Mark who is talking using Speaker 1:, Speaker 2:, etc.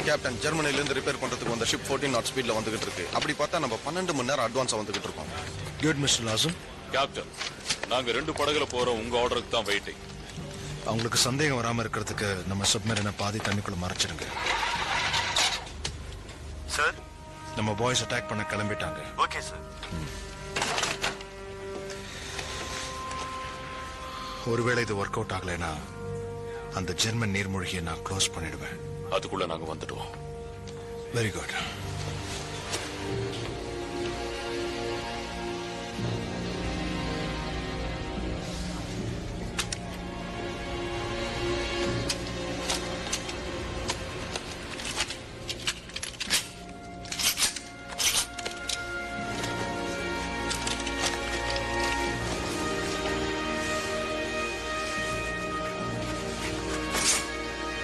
Speaker 1: Captain, ஜெர்மனில இருந்து repair பண்றதுக்கு வந்த ஷிப் 14 knot ஸ்பீட்ல வந்துகிட்டு இருக்கு. அப்படி பார்த்தா நம்ம 12 மணி நேரம் அட்வான்ஸா வந்துகிட்டு இருக்கோம்.
Speaker 2: Good mister லாசம்.
Speaker 3: கேப்டன், நாங்க 2 படகுல போறோம். உங்க ஆர்டருக்கு தான் வெயிட்டிங்.
Speaker 2: அவங்களுக்கு சந்தேகம் வராம இருக்கிறதுக்கு நம்ம சப்மரீனை பாதி தண்ணிக்குள்ள மறைச்சிருங்க.
Speaker 4: சார்,
Speaker 2: நம்ம பாய்ஸ் அட்டாக் பண்ண கிளம்பிட்டாங்க.
Speaker 4: Okay sir.
Speaker 2: ஒருவேளை இது ஒர்க் அவுட் ஆகலைன்னா அந்த ஜெர்மன் நீர்மூழ்கியை நான் க்ளோஸ் பண்ணிடுவேன்.
Speaker 3: அதுக்குள்ள நாங்க வந்துடுவோம்.
Speaker 2: Very good.